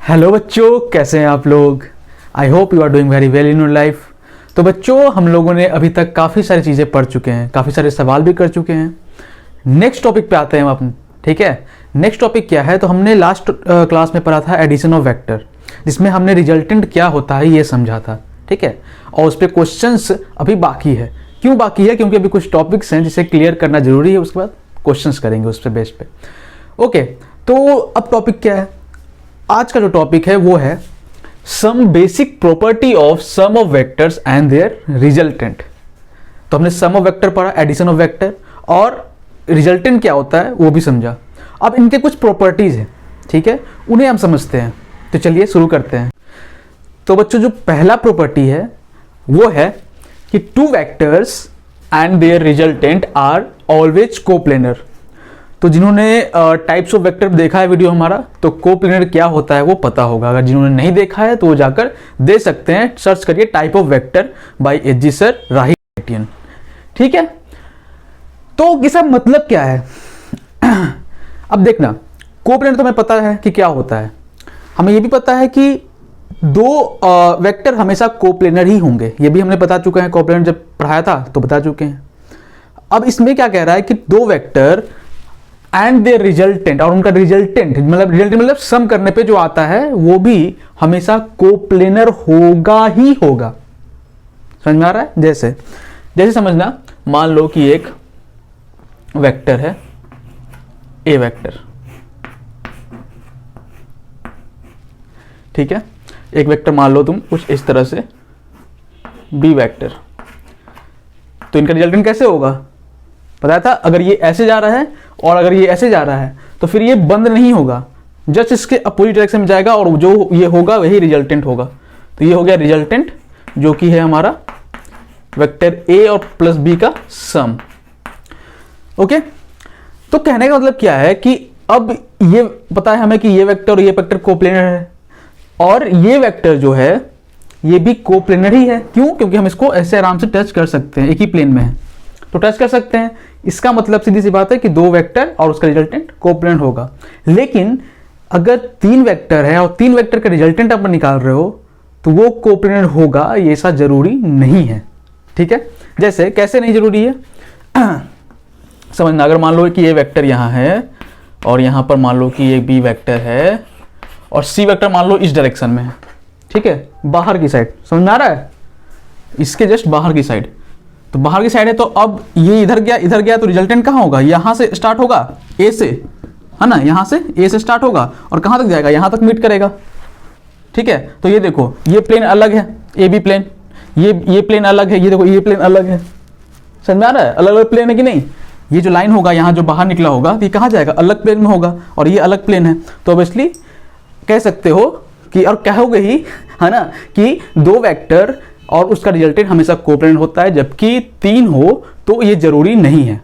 Hello बच्चों, कैसे हैं आप लोग। I hope you are doing very well in your life. तो बच्चों, हम लोगों ने अभी तक काफ़ी सारी चीज़ें पढ़ चुके हैं, काफ़ी सारे सवाल भी कर चुके हैं। नेक्स्ट टॉपिक पे आते हैं हम अपन। ठीक है, नेक्स्ट टॉपिक क्या है, तो हमने लास्ट क्लास में पढ़ा था एडिशन ऑफ वेक्टर, जिसमें हमने रिजल्टेंट क्या होता है ये समझा था। ठीक है, और उस पर क्वेश्चंस अभी बाकी है। क्यों बाकी है? क्योंकि अभी कुछ टॉपिक्स हैं जिसे क्लियर करना जरूरी है, उसके बाद क्वेश्चंस करेंगे उस पर बेस पे। ओके, तो अब टॉपिक क्या है? आज का जो टॉपिक है वो है some basic property of some of vectors and their resultant. तो हमने सम ऑफ वेक्टर पढ़ा, एडिशन ऑफ वेक्टर, और रिजल्टेंट क्या होता है वो भी समझा। अब इनके कुछ प्रॉपर्टीज हैं, ठीक है, उन्हें हम समझते हैं। तो चलिए शुरू करते हैं। तो बच्चों, जो पहला प्रॉपर्टी है वो है कि two vectors and their resultant are always coplanar. तो जिन्होंने टाइप्स ऑफ वेक्टर देखा है वीडियो हमारा, तो कोप्लेनर क्या होता है वो पता होगा। अगर जिन्होंने नहीं देखा है तो वो जाकर दे सकते हैं, सर्च करिए type of vector by H G. Sir, राही एटियन। ठीक है, तो इसका मतलब क्या है? अब देखना, कोप्लेनर तो हमें पता है कि क्या होता है। हमें ये भी पता है कि दो वेक्टर हमेशा कोप्लेनर ही होंगे, ये भी हमने बता चुके हैं, कोप्लेनर जब पढ़ाया था तो बता चुके हैं। अब इसमें क्या कह रहा है कि दो वेक्टर एंड देयर रिजल्टेंट, और उनका रिजल्टेंट मतलब सम करने पे जो आता है वो भी हमेशा कोप्लेनर होगा ही होगा। समझ में आ रहा है? जैसे समझना, मान लो कि एक वेक्टर है ए वेक्टर, ठीक है, एक वेक्टर मान लो तुम कुछ इस तरह से बी वेक्टर। तो इनका रिजल्टेंट कैसे होगा? बताया था, अगर ये ऐसे जा रहा है और अगर ये ऐसे जा रहा है तो फिर ये बंद नहीं होगा, जस्ट इसके अपोजिट डायरेक्शन में जाएगा और जो ये होगा वही रिजल्टेंट होगा। तो ये हो गया रिजल्टेंट, जो कि है हमारा वेक्टर ए और प्लस बी का सम। ओके, तो कहने का मतलब क्या है कि अब ये पता है हमें कि ये वेक्टर और ये वेक्टर कोप्लेनर है, और ये वेक्टर जो है ये भी कोप्लेनर ही है। क्यों? क्योंकि हम इसको ऐसे आराम से टच कर सकते हैं, एक ही प्लेन में है तो टच कर सकते हैं। इसका मतलब सीधी सी बात है कि दो वेक्टर और उसका रिजल्टेंट कोप्लेनर होगा। लेकिन अगर तीन वेक्टर है और तीन वेक्टर का रिजल्टेंट आप निकाल रहे हो तो वो कोप्लेनर होगा, ये ऐसा जरूरी नहीं है। ठीक है, जैसे कैसे नहीं जरूरी है समझना। अगर मान लो कि ये वेक्टर यहाँ है और यहाँ पर मान लो कि ये बी वेक्टर है और सी वेक्टर मान लो इस डायरेक्शन में है, ठीक है, बाहर की साइड। समझ में आ रहा है? इसके जस्ट बाहर की साइड, तो बाहर की साइड है, तो अब ये इधर गया तो रिजल्टेंट कहाँ होगा? यहाँ से स्टार्ट होगा, ए से, है ना, यहाँ से ए से स्टार्ट होगा और कहाँ तक जाएगा? यहाँ तक मीट करेगा। ठीक है, तो ये देखो, ये प्लेन अलग है, ए बी प्लेन, ये प्लेन अलग है, ये देखो ये प्लेन अलग है। समझ में आ रहा है? अलग अलग प्लेन है कि नहीं? ये जो लाइन होगा यहाँ जो बाहर निकला होगा तो ये कहाँ जाएगा? अलग प्लेन में होगा, और ये अलग प्लेन है। तो ऑब्वियसली कह सकते हो कि, और कहोगे ही, है ना, कि दो वेक्टर और उसका रिजल्टेंट हमेशा कोप्लेनर होता है, जबकि तीन हो तो ये जरूरी नहीं है।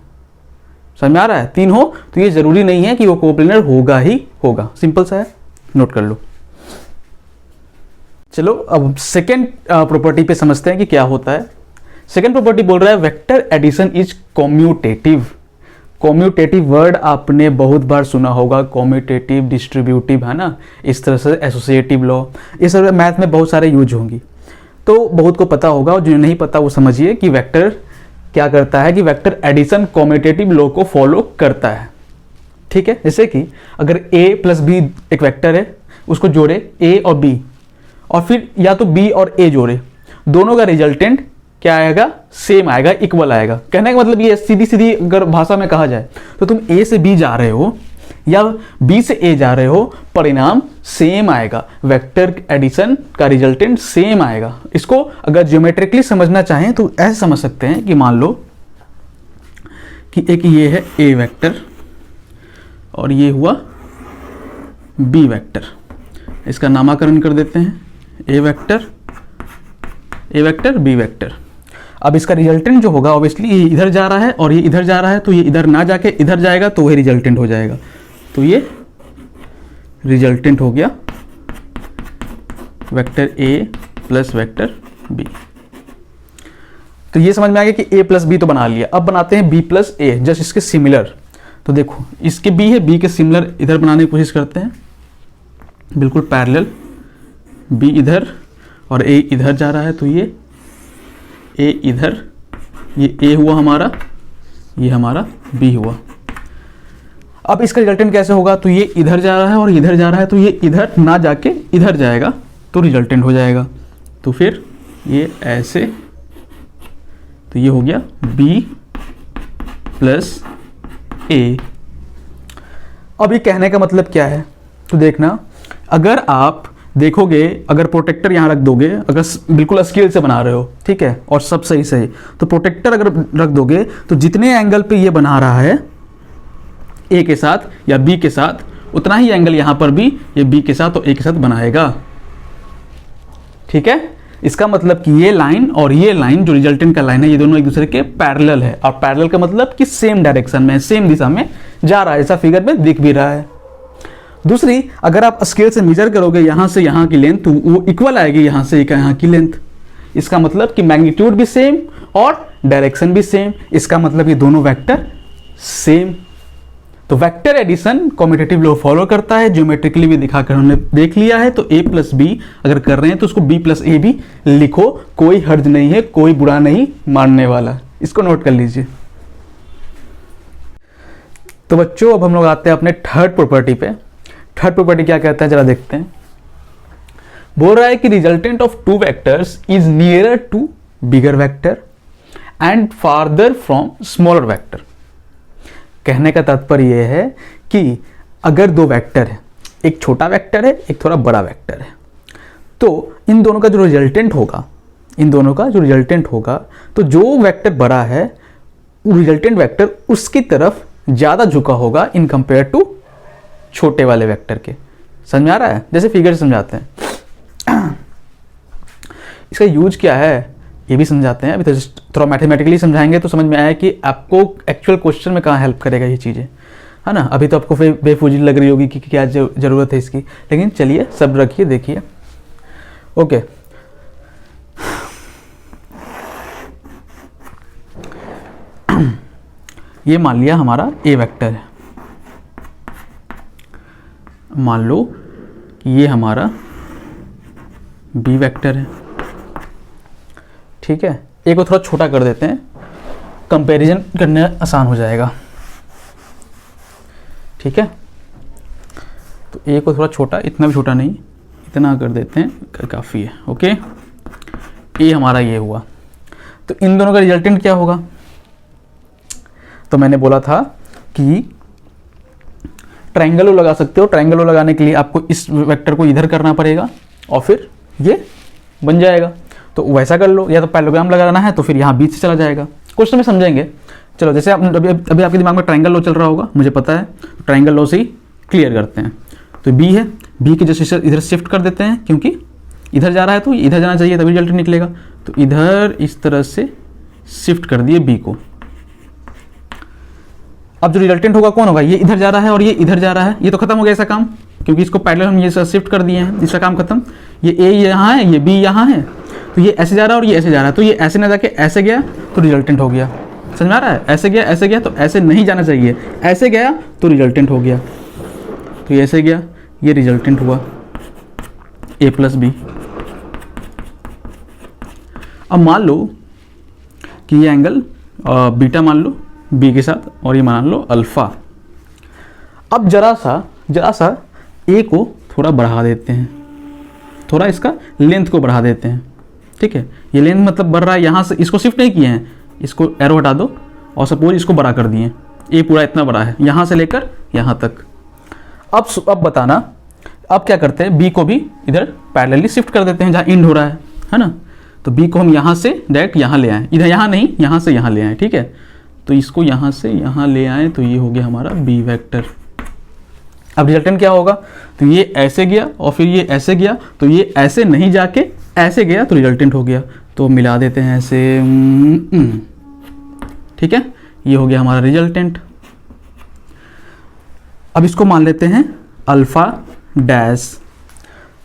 समझ में आ रहा है? तीन हो तो ये जरूरी नहीं है कि वो कोप्लेनर होगा ही होगा। सिंपल सा है, नोट कर लो। चलो अब सेकेंड प्रॉपर्टी पे समझते हैं कि क्या होता है। सेकेंड प्रॉपर्टी बोल रहा है vector addition is commutative. Commutative word आपने बहुत बार सुना होगा, कॉम्यूटेटिव, डिस्ट्रीब्यूटिव, है ना, इस तरह से एसोसिएटिव लॉ, ये सब मैथ में बहुत सारे यूज होंगी, तो बहुत को पता होगा। और जो नहीं पता वो समझिए कि वेक्टर क्या करता है, कि वेक्टर एडिशन कॉम्यूटेटिव लॉ को फॉलो करता है। ठीक है, जैसे कि अगर a प्लस बी एक वेक्टर है, उसको जोड़े a और b, और फिर या तो b और a जोड़े, दोनों का रिजल्टेंट क्या आएगा? सेम आएगा, इक्वल आएगा। कहने का मतलब ये सीधी सीधी अगर भाषा में कहा जाए तो तुम a से b जा रहे हो या b से a जा रहे हो, परिणाम सेम आएगा, वेक्टर एडिशन का रिजल्टेंट सेम आएगा। इसको अगर ज्योमेट्रिकली समझना चाहें तो ऐसे समझ सकते हैं कि मान लो कि एक ये है a वेक्टर और ये हुआ b वेक्टर। इसका नामकरण कर देते हैं a वेक्टर b वेक्टर। अब इसका रिजल्टेंट जो होगा ऑब्वियसली ये इधर जा रहा है और ये इधर जा रहा है, तो ये इधर ना जाके इधर जाएगा तो वही रिजल्टेंट हो जाएगा। तो ये रिजल्टेंट हो गया vector A plus vector B. तो ये समझ में आ गया कि ए प्लस बी तो बना लिया। अब बनाते हैं बी प्लस ए, जस्ट इसके सिमिलर। तो देखो इसके बी है, बी के सिमिलर इधर बनाने की कोशिश करते हैं। बिल्कुल पैरेलल, बी इधर और ए इधर जा रहा है, तो ये ए इधर, ये ए हुआ हमारा, ये हमारा बी हुआ। अब इसका रिजल्टेंट कैसे होगा, तो ये इधर जा रहा है और इधर जा रहा है, तो ये इधर ना जाके इधर जाएगा तो रिजल्टेंट हो जाएगा। तो फिर ये ऐसे, तो ये हो गया बी प्लस ए। अब ये कहने का मतलब क्या है, तो देखना, अगर आप देखोगे, अगर प्रोटेक्टर यहाँ रख दोगे, अगर बिल्कुल स्केल से बना रहे हो, ठीक है, और सब सही सही, तो प्रोटेक्टर अगर रख दोगे तो जितने एंगल पे ये बना रहा है ए के साथ या बी के साथ, उतना ही एंगल यहाँ पर भी ये बी के साथ और ए के साथ बनाएगा। ठीक है, इसका मतलब कि ये लाइन और ये लाइन जो रिजल्टेंट का लाइन है, ये दोनों एक दूसरे के पैरेलल है। और पैरेलल का मतलब कि सेम डायरेक्शन में, सेम दिशा में जा रहा है, ऐसा फिगर में दिख भी रहा है। दूसरी, अगर आप स्केल से मेजर करोगे यहाँ से यहाँ की लेंथ, तो वो इक्वल आएगी यहाँ से यहाँ की लेंथ। इसका मतलब कि मैग्नीट्यूड भी सेम और डायरेक्शन भी सेम। इसका मतलब ये दोनों वेक्टर सेम। तो vector addition commutative law follow करता है, ज्योमेट्रिकली भी दिखाकर हमने देख लिया है। तो a प्लस बी अगर कर रहे हैं तो उसको b प्लस ए भी लिखो, कोई हर्ज नहीं है, कोई बुरा नहीं मानने वाला। इसको नोट कर लीजिए। तो बच्चों, अब हम लोग आते हैं अपने थर्ड प्रॉपर्टी पे। थर्ड प्रॉपर्टी क्या कहता है, जरा देखते हैं। बोल रहा है कि resultant of two vectors is nearer to bigger vector and farther from smaller vector. कहने का तात्पर्य यह है कि अगर दो वेक्टर है, एक छोटा वेक्टर है, एक थोड़ा बड़ा वेक्टर है, तो इन दोनों का जो रिजल्टेंट होगा, तो जो वेक्टर बड़ा है, रिजल्टेंट वेक्टर उसकी तरफ ज़्यादा झुका होगा इन कंपेयर टू छोटे वाले वेक्टर के। समझ में आ रहा है? जैसे फिगर समझाते हैं। इसका यूज क्या है ये भी समझाते हैं। अभी तो थोड़ा मैथमेटिकली समझाएंगे तो समझ में आया कि आपको एक्चुअल क्वेश्चन में कहाँ हेल्प करेगा ये चीज़ें, है ना। अभी तो आपको बेफुजिल लग रही होगी कि क्या ज़रूरत है इसकी, लेकिन चलिए सब रखिए, देखिए। ओके, ये मान लिया हमारा ए वेक्टर है, मान लो कि ये हमारा बी वेक्टर है। ठीक है, ए को थोड़ा छोटा कर देते हैं, कंपैरिजन करने आसान हो जाएगा। ठीक है, तो ए को थोड़ा छोटा, इतना भी छोटा नहीं, इतना कर देते हैं, काफ़ी है। ओके, ए हमारा ये हुआ। तो इन दोनों का रिजल्टेंट क्या होगा, तो मैंने बोला था कि ट्रायंगल लगा सकते हो। ट्रायंगल लगाने के लिए आपको इस वेक्टर को इधर करना पड़ेगा और फिर ये बन जाएगा। तो वैसा कर लो, या तो पैरेललोग्राम लगाना है तो फिर यहाँ बीच से चला जाएगा। क्वेश्चन में समझेंगे। चलो, जैसे आप अभी आपके दिमाग में ट्रायंगल लॉ चल रहा होगा, मुझे पता है, ट्रायंगल लॉ से ही क्लियर करते हैं। तो बी है, बी की जैसे इधर शिफ्ट कर देते हैं, क्योंकि इधर जा रहा है तो इधर जाना चाहिए, तभी रिजल्ट निकलेगा। तो इधर इस तरह से शिफ्ट कर दिए बी को। अब जो रिजल्टेंट होगा कौन होगा, ये इधर जा रहा है और ये इधर जा रहा है। ये तो खत्म हो गया ऐसा काम, क्योंकि इसको पैरेलल हम ये शिफ्ट कर दिए हैं, इसका काम खत्म। ये ए यहाँ है, ये बी यहाँ है, तो ये ऐसे जा रहा है और ये ऐसे जा रहा है, तो ये ऐसे ना जाके ऐसे गया तो रिजल्टेंट हो गया। समझ में आ रहा है? ऐसे गया तो ऐसे नहीं जाना चाहिए, ऐसे गया तो रिजल्टेंट हो गया। तो ये ऐसे गया, ये रिजल्टेंट हुआ ए प्लस बी। अब मान लो कि ये एंगल बीटा मान लो बी के साथ, और ये मान लो अल्फा। अब जरा सा ए को थोड़ा बढ़ा देते हैं, थोड़ा इसका लेंथ को बढ़ा देते हैं। ठीक है, ये लेंथ मतलब बढ़ रहा है, यहाँ से इसको शिफ्ट नहीं किए हैं, इसको एरो हटा दो और सपोज इसको बड़ा कर दिए। ए पूरा इतना बड़ा है, यहाँ से लेकर यहाँ तक। अब बताना, अब क्या करते हैं, बी को भी इधर पैरेलली शिफ्ट कर देते हैं जहाँ एंड हो रहा है ना। तो बी को हम यहाँ से डायरेक्ट यहाँ ले आए, इधर यहाँ नहीं, यहाँ से यहाँ ले आए। ठीक है, तो इसको यहाँ से यहाँ ले आए, तो ये हो गया हमारा बी वेक्टर। अब रिजल्टेंट क्या होगा, तो ये ऐसे गया और फिर ये ऐसे गया, तो ये ऐसे नहीं जाके ऐसे गया तो रिजल्टेंट हो गया। तो मिला देते हैं ऐसे। ठीक है, ये हो गया हमारा रिजल्टेंट। अब इसको मान लेते हैं अल्फा डैश।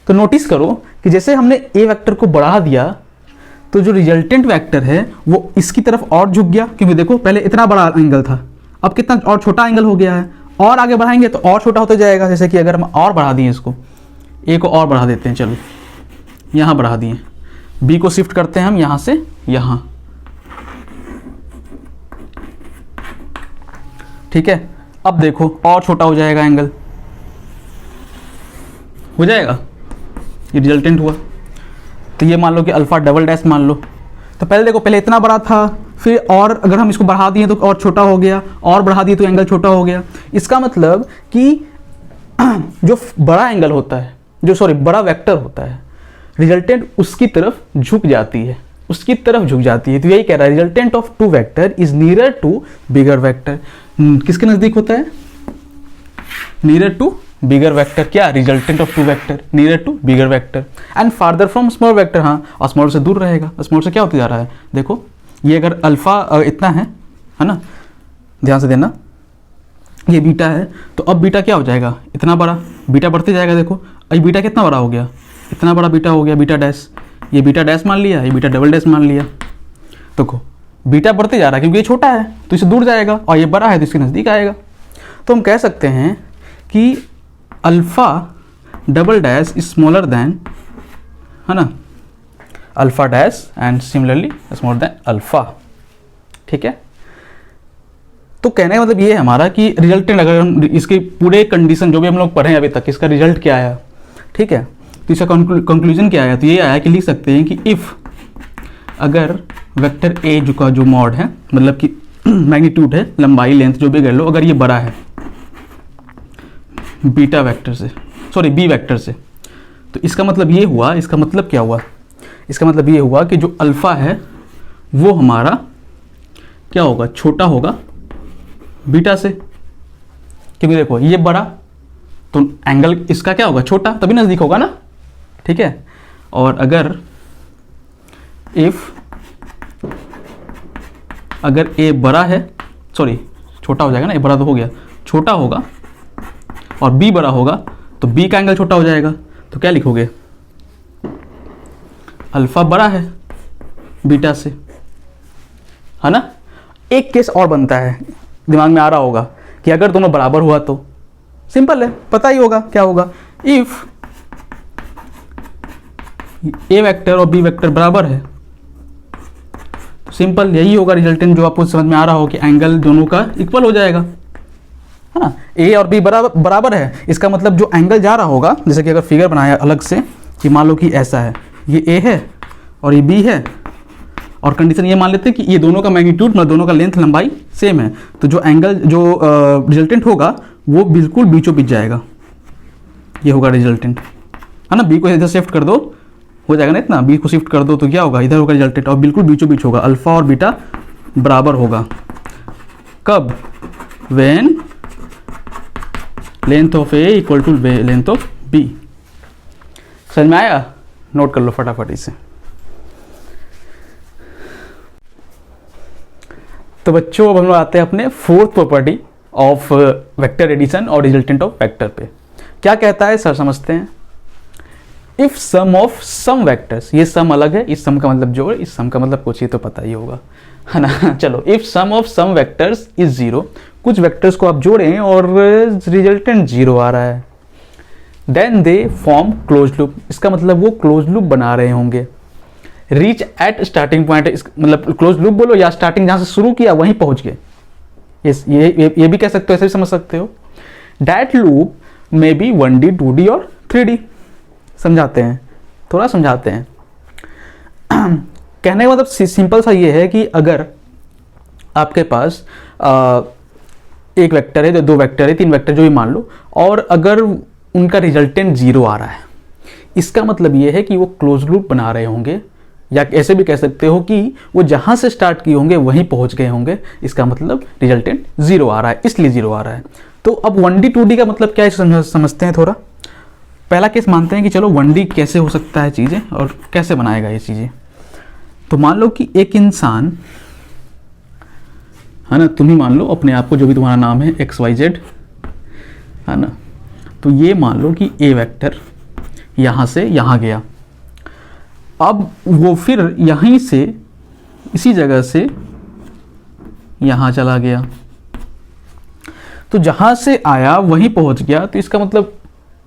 तो नोटिस करो कि जैसे हमने ए वेक्टर को बढ़ा दिया, तो जो रिजल्टेंट वेक्टर है वो इसकी तरफ और झुक गया, क्योंकि देखो पहले इतना बड़ा एंगल था, अब कितना और छोटा एंगल हो गया है, और आगे बढ़ाएंगे तो और छोटा होता जाएगा। जैसे कि अगर हम और बढ़ा दिए इसको, ए को और बढ़ा देते हैं, चलो यहाँ बढ़ा दिए, बी को शिफ्ट करते हैं हम यहाँ से यहाँ, ठीक है। अब देखो और छोटा हो जाएगा एंगल, हो जाएगा, ये रिजल्टेंट हुआ। तो ये मान लो कि अल्फा डबल डैश मान लो, तो पहले देखो, पहले इतना बड़ा था, फिर और अगर हम इसको बढ़ा दिए तो और छोटा हो गया, और बढ़ा दिए तो एंगल छोटा हो गया। इसका मतलब कि जो बड़ा एंगल होता है, जो सॉरी बड़ा वेक्टर होता है, रिजल्टेंट उसकी तरफ झुक जाती है, उसकी तरफ झुक जाती है। तो यही कह रहा है, resultant of two vector is nearer to bigger vector. किसके नजदीक होता है? Nearer to bigger vector. क्या? Resultant of two vector nearer to bigger vector and farther from small vector. हाँ, और स्मॉल से दूर रहेगा। स्मॉल से क्या होते जा रहा है? देखो ये अगर अल्फा इतना है ना, ध्यान से देना, ये बीटा है, तो अब बीटा क्या हो जाएगा? इतना बड़ा, बीटा बढ़ते जाएगा। देखो अब बीटा कितना बड़ा हो गया? इतना बड़ा बीटा हो गया, बीटा डैश। ये बीटा डैश मान लिया, ये बीटा डबल डैश मान लिया। देखो बीटा बढ़ते जा रहा है क्योंकि ये छोटा है तो इससे दूर जाएगा, और ये बड़ा है तो इसके नज़दीक आएगा। तो हम कह सकते हैं कि alpha double dash is smaller than, है ना, alpha dash and similarly smaller than alpha. ठीक है, तो कहने का मतलब ये है हमारा कि रिजल्टेंट, अगर हम इसके पूरे कंडीशन जो भी हम लोग पढ़े अभी तक, इसका रिजल्ट क्या आया, ठीक है, तो इसका कंक्लूजन क्या आया? तो ये आया कि लिख सकते हैं कि इफ़ अगर वेक्टर ए का जो मॉड है, मतलब कि मैग्नीट्यूड है, लंबाई लेंथ जो भी कर लो, अगर ये बड़ा है बीटा वेक्टर से, सॉरी बी वेक्टर से, तो इसका मतलब ये हुआ, इसका मतलब क्या हुआ? इसका मतलब ये हुआ कि जो अल्फ़ा है वो हमारा क्या होगा? छोटा होगा बीटा से, क्योंकि देखो ये बड़ा तो एंगल इसका क्या होगा? छोटा, तभी नज़दीक होगा ना। ठीक है, और अगर ए बड़ा है, सॉरी छोटा हो जाएगा ना, ए बड़ा तो हो गया, छोटा होगा और बी बड़ा होगा तो बी का एंगल छोटा हो जाएगा। तो क्या लिखोगे? अल्फा बड़ा है बीटा से, है ना। एक केस और बनता है, दिमाग में आ रहा होगा कि अगर दोनों बराबर हुआ तो सिंपल है, पता ही होगा क्या होगा। इफ ए वेक्टर और बी वेक्टर बराबर है तो सिंपल यही होगा रिजल्टेंट, जो आपको समझ में आ रहा हो कि एंगल दोनों का इक्वल हो जाएगा, है ना। ए और बी बराबर है, इसका मतलब जो एंगल जा रहा होगा, जैसे कि अगर फिगर बनाया अलग से कि मान लो कि ऐसा है, ये ए है और ये बी है, और कंडीशन ये मान लेते हैं कि ये दोनों का मैग्नीट्यूड, मतलब दोनों का लेंथ लंबाई सेम है, तो जो एंगल जो रिजल्टेंट होगा वो बिल्कुल बीचों बीच जाएगा, ये होगा रिजल्टेंट, है ना। बी को इधर शिफ्ट कर दो, हो जाएगा ना इतना, बी को शिफ्ट कर दो तो क्या होगा? इधर होगा रिजल्टेंट, और बिल्कुल बीचों बीच होगा, अल्फा और बीटा बराबर होगा। कब? When length of A equal to length of B. समझ में आया? नोट कर लो फटाफट इसे। तो बच्चों अब हम लोग आते हैं अपने fourth property of vector addition और रिजल्टेंट ऑफ वेक्टर पे। क्या कहता है सर, समझते हैं। If sum of sum vectors, ये सम अलग है, इस सम का मतलब जोड़, इस सम का मतलब कुछ, ही तो पता ही होगा, है ना। चलो, if sum of sum vectors is zero, कुछ वेक्टर्स को आप जोड़ें और रिजल्टेंट जीरो आ रहा है, then they form close loop, इसका मतलब वो क्लोज लूप बना रहे होंगे। रीच एट स्टार्टिंग पॉइंट, मतलब क्लोज लूप बोलो या स्टार्टिंग जहां से शुरू किया वहीं पहुंच गए, ये भी कह सकते हो, ऐसे भी समझ सकते हो। That loop may be 1D 2D और 3D। समझाते हैं, थोड़ा समझाते हैं। कहने का मतलब सिंपल सा ये है कि अगर आपके पास एक वेक्टर है, दो वेक्टर है, तीन वेक्टर जो भी मान लो, और अगर उनका रिजल्टेंट जीरो आ रहा है, इसका मतलब ये है कि वो क्लोज लूप बना रहे होंगे, या ऐसे भी कह सकते हो कि वो जहां से स्टार्ट किए होंगे वहीं पहुंच गए होंगे, इसका मतलब रिजल्टेंट जीरो आ रहा है, इसलिए जीरो आ रहा है। तो अब 1D 2D का मतलब क्या है समझते हैं थोड़ा। पहला केस मानते हैं कि चलो 1D कैसे हो सकता है चीज़ें और कैसे बनाएगा ये चीज़ें। तो मान लो कि एक इंसान, है ना, तुम ही मान लो अपने आप को, जो भी तुम्हारा नाम है XYZ, है ना। तो ये मान लो कि ए वेक्टर यहाँ से यहाँ गया, अब वो फिर यहीं से इसी जगह से यहाँ चला गया, तो जहाँ से आया वहीं पहुँच गया, तो इसका मतलब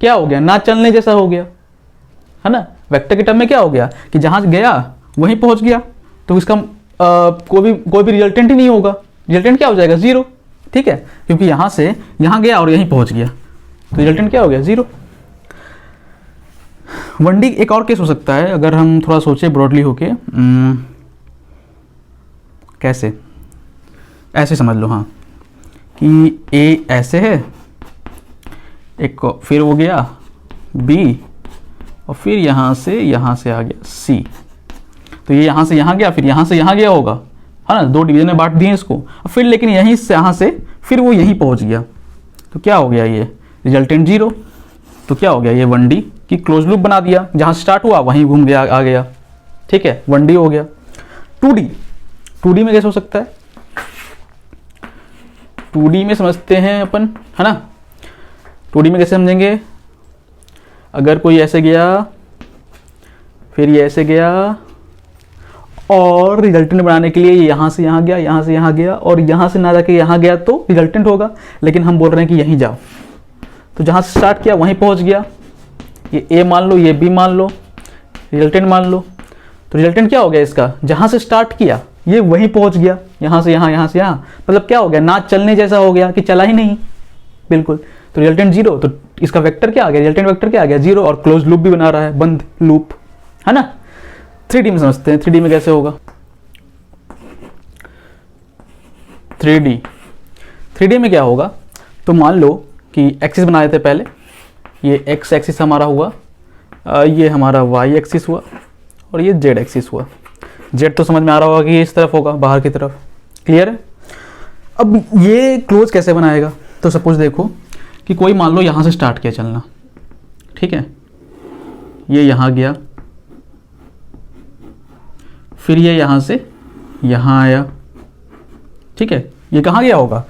क्या हो गया, ना चलने जैसा हो गया, है ना। वेक्टर के टर्म में क्या हो गया कि जहां गया वहीं पहुंच गया, तो इसका कोई भी रिजल्टेंट ही नहीं होगा। रिजल्टेंट क्या हो जाएगा, जीरो, ठीक है, क्योंकि यहां से यहां गया और यहीं पहुंच गया, तो रिजल्टेंट क्या हो गया, जीरो। 1D एक और केस हो सकता है, अगर हम थोड़ा सोचे ब्रॉडली होके, कैसे, ऐसे समझ लो, हाँ, कि A ऐसे है, एक फिर हो गया B, और फिर यहाँ से आ गया C, तो ये यहाँ से यहाँ गया, फिर यहाँ से यहाँ गया होगा, है ना, 2 डिवीजन में बांट दिए इसको, और फिर लेकिन यहीं से यहाँ से फिर वो यहीं पहुँच गया, तो क्या हो गया, ये रिजल्टेंट जीरो। तो क्या हो गया, ये 1D की क्लोज लूप बना दिया, जहाँ स्टार्ट हुआ वहीं घूम गया आ गया, ठीक है, 1D हो गया। 2D में कैसे हो सकता है, 2D में समझते हैं अपन, है ना। 2D में कैसे समझेंगे, अगर कोई ऐसे गया, फिर ये ऐसे गया, और रिजल्टेंट बनाने के लिए यहाँ से यहाँ गया, यहाँ से यहाँ गया, और यहाँ से ना जाके यहाँ गया, तो रिजल्टेंट होगा। लेकिन हम बोल रहे हैं कि यहीं जाओ, तो जहाँ से स्टार्ट किया वहीं पहुँच गया, ये A मान लो, ये B मान लो, रिजल्टेंट मान लो, तो रिजल्टेंट क्या हो गया इसका, जहाँ से स्टार्ट किया ये वहीं पहुँच गया, यहाँ से यहाँ, यहाँ से यहाँ, मतलब क्या हो गया, ना चलने जैसा हो गया कि चला ही नहीं बिल्कुल, तो रिजल्टेंट जीरो। तो इसका वेक्टर क्या आ गया, रिजल्टेंट वेक्टर क्या आ गया, जीरो, और क्लोज लूप भी बना रहा है, बंद लूप, है ना। 3D में समझते हैं, 3D में कैसे होगा, 3D में क्या होगा, तो मान लो कि एक्सिस बना देते पहले, ये एक्स एक्सिस हमारा हुआ, ये हमारा वाई एक्सिस हुआ, और ये जेड एक्सिस हुआ। जेड तो समझ में आ रहा होगा कि ये इस तरफ होगा, बाहर की तरफ, क्लियर है। अब ये क्लोज कैसे बनाएगा, तो सपोज देखो कि कोई मान लो यहाँ से स्टार्ट किया चलना, ठीक है, ये यहाँ गया, फिर ये यहाँ से यहाँ आया, ठीक है, ये कहाँ गया होगा,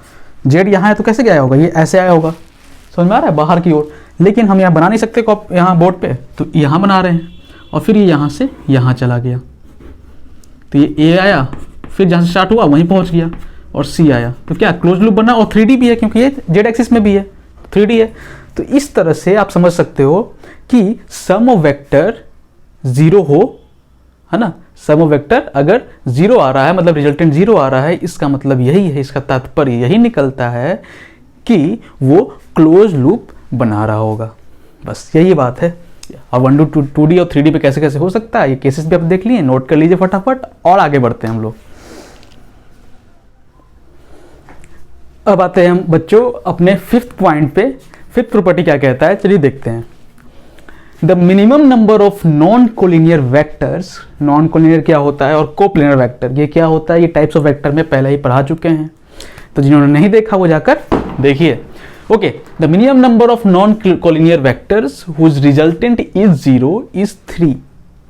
जेड यहाँ है तो कैसे गया होगा, ये ऐसे आया होगा, समझ में आ रहा है, बाहर की ओर। लेकिन हम यहाँ बना नहीं सकते यहाँ बोर्ड पे, तो यहाँ बना रहे हैं, और फिर ये यहाँ से यहाँ चला गया, तो ये A आया, फिर जहाँ से स्टार्ट हुआ वहीं पहुँच गया, और C आया, तो क्या क्लोज लूप बना, और 3D भी है क्योंकि ये जेड एक्सिस में भी है, 3D है। तो इस तरह से आप समझ सकते हो कि सम ऑफ वेक्टर जीरो हो, है ना, सम ऑफ वेक्टर अगर जीरो आ रहा है मतलब रिजल्टेंट जीरो आ रहा है, इसका मतलब यही है, इसका तात्पर्य यही निकलता है कि वो क्लोज लूप बना रहा होगा, बस यही बात है। अब 1D 2D और 3D पे कैसे कैसे हो सकता है, ये केसेस भी आप देख लिए, नोट कर लीजिए फटाफट, और आगे बढ़ते हैं हम लोग। अब आते हैं हम बच्चों अपने 5th पॉइंट पे। 5th प्रॉपर्टी क्या कहता है, चलिए देखते हैं। The minimum number of non collinear vectors, non collinear क्या होता है और कोप्लेनर वेक्टर ये क्या होता है, ये टाइप्स ऑफ वेक्टर में पहले ही पढ़ा चुके हैं, तो जिन्होंने नहीं देखा वो जाकर देखिए। Okay, the minimum number of non collinear vectors whose resultant is 0 is 3।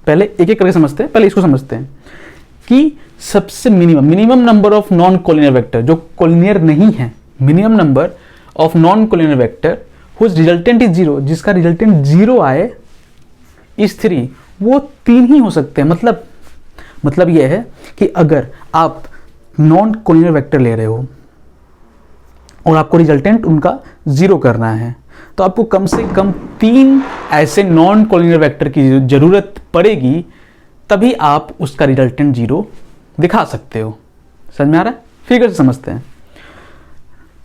पहले एक एक करके समझते हैं, पहले इसको समझते हैं कि सबसे minimum number of non collinear vector जो कोलिनियर नहीं है, minimum number of non collinear vector whose resultant is 0, जिसका रिजल्टेंट 0 आए, इज 3, वो 3 ही हो सकते हैं। मतलब यह है कि अगर आप नॉन कोलिनियर वेक्टर ले रहे हो और आपको रिजल्टेंट उनका 0 करना है, तो आपको कम से कम 3 ऐसे नॉन कोलिनियर वेक्टर की जरूरत पड़ेगी, तभी आप उसका रिजल्टेंट 0 दिखा सकते हो। समझ में आ रहा है, फिगर से समझते हैं।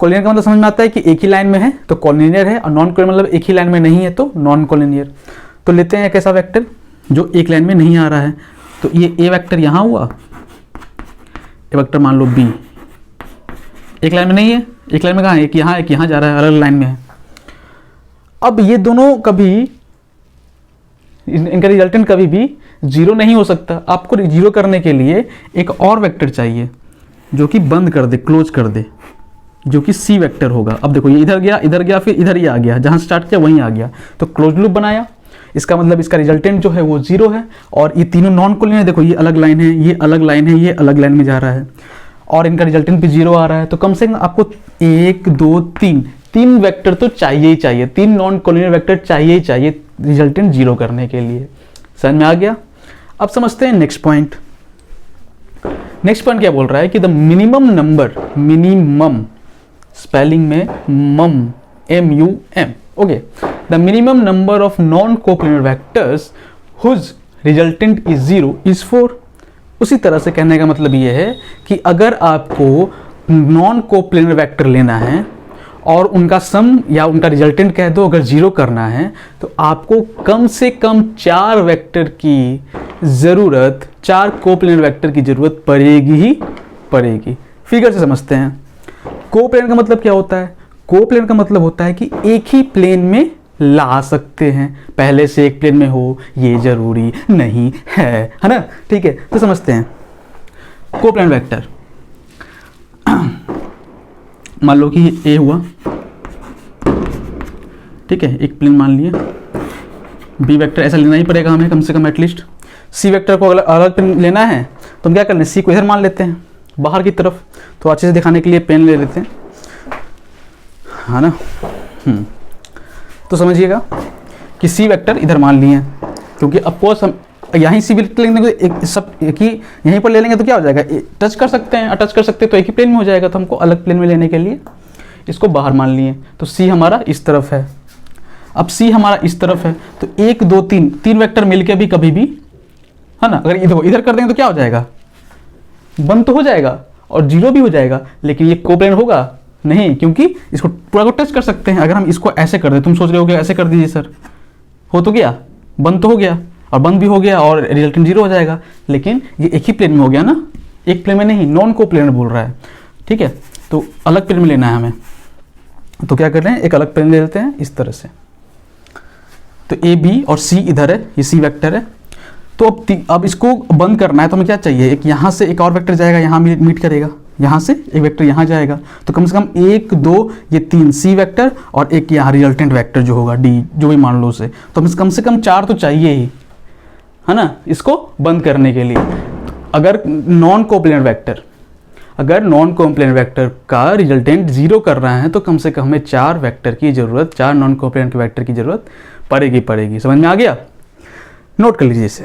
कोलिनियर का मतलब समझ में आता है कि एक ही लाइन में है तो कोलिनियर है, और नॉन कोलिनियर मतलब एक ही लाइन में नहीं है तो नॉन कोलिनियर। तो लेते हैं एक ऐसा वेक्टर जो एक लाइन में नहीं आ रहा है, तो ये ए वेक्टर यहाँ हुआ, ए वेक्टर मान लो बी, एक लाइन में नहीं है, एक लाइन में कहाँ है, एक यहाँ जा रहा है, अलग लाइन में है। अब ये दोनों कभी, इनका रिजल्टेंट कभी भी 0 नहीं हो सकता। आपको 0 करने के लिए एक और वेक्टर चाहिए जो कि बंद कर दे, क्लोज कर दे, जो कि C वेक्टर होगा। अब देखो ये इधर गया फिर इधर ही आ गया, जहां स्टार्ट किया वहीं आ गया, तो क्लोज लूप बनाया। इसका मतलब इसका रिजल्टेंट जो है वो 0 है, और ये तीनों नॉन कोलिनियर, देखो ये अलग लाइन है, ये अलग लाइन है, ये अलग लाइन में जा रहा है, और इनका रिजल्टेंट भी 0 आ रहा है। तो कम से कम आपको 1 2 3 वेक्टर तो चाहिए ही चाहिए, 3 नॉन कोलिनियर वेक्टर चाहिए ही चाहिए रिजल्टेंट 0 करने के लिए। समझ में आ गया। अब समझते हैं नेक्स्ट पॉइंट। नेक्स्ट पॉइंट क्या बोल रहा है कि the minimum number, minimum spelling में mum, MUM, okay, the minimum number of non coplanar vectors whose resultant is 0 is 4। उसी तरह से कहने का मतलब ये है कि अगर आपको नॉन कोप्लेनर वेक्टर लेना है और उनका सम या उनका रिजल्टेंट कह दो अगर 0 करना है, तो आपको कम से कम 4 वेक्टर की ज़रूरत, 4 कोप्लेनर वेक्टर की ज़रूरत पड़ेगी ही पड़ेगी। फिगर से समझते हैं। कोप्लेनर का मतलब क्या होता है? कोप्लेनर का मतलब होता है कि एक ही प्लेन में ला सकते हैं, पहले से एक प्लेन में हो ये जरूरी नहीं है ना? ठीक है, तो समझते हैं कोप्लेनर वेक्टर। मान लो कि ए हुआ, ठीक है, एक प्लेन मान लिए। बी वेक्टर ऐसा लेना ही पड़ेगा हमें कम से कम एटलीस्ट। सी वेक्टर को अलग अलग प्लेन लेना है तो हम क्या कर लें, सी को इधर मान लेते हैं बाहर की तरफ, तो अच्छे से दिखाने के लिए पेन ले लेते हैं, है ना। तो समझिएगा कि सी वेक्टर इधर मान लिए हैं, क्योंकि अफकोर्स हम यहीं सी वेक्टर लेंगे एक सब एक ही यहीं पर ले लेंगे तो क्या हो जाएगा, टच कर सकते हैं, अटैच कर सकते हैं तो एक ही प्लेन में हो जाएगा। तो हमको अलग प्लेन में लेने के लिए इसको बाहर मान लिए, तो सी हमारा इस तरफ है। अब सी हमारा इस तरफ है तो 1 2 3 तीन वेक्टर मिलके भी कभी भी, है ना, अगर इधर कर देंगे तो क्या हो जाएगा, बंद तो हो जाएगा और 0 भी हो जाएगा, लेकिन ये कोप्लेनर होगा नहीं, क्योंकि इसको पूरा को टच कर सकते हैं। अगर हम इसको ऐसे कर दें, तुम सोच रहे हो कि ऐसे कर दीजिए सर, हो तो गया, बंद तो हो गया और बंद भी हो गया और रिजल्टेंट 0 हो जाएगा, लेकिन ये एक ही प्लेन में हो गया ना, एक प्लेन में नहीं, नॉन कोप्लेनर बोल रहा है। ठीक है, तो अलग प्लेन में लेना है हमें, तो क्या कर रहे हैं, एक अलग प्लेन ले लेते हैं इस तरह से। तो ए बी और सी इधर है, ये सी वेक्टर है। तो अब इसको बंद करना है तो हमें क्या चाहिए, एक यहाँ से एक और वेक्टर जाएगा, यहाँ मीट करेगा, यहाँ से एक वेक्टर यहाँ जाएगा, तो कम से कम 1 2 ये 3 सी वेक्टर और एक यहाँ रिजल्टेंट वेक्टर जो होगा डी, जो भी मान लो उसे, तो हमें कम से कम 4 तो चाहिए ही, है ना, इसको बंद करने के लिए। अगर नॉन कोप्लेनर वेक्टर का रिजल्टेंट 0 कर रहा है तो कम से कम हमें 4 वेक्टर की ज़रूरत, 4 नॉन कोप्लेनर वेक्टर की ज़रूरत पड़ेगी। समझ में आ गया? नोट कर लीजिए इसे।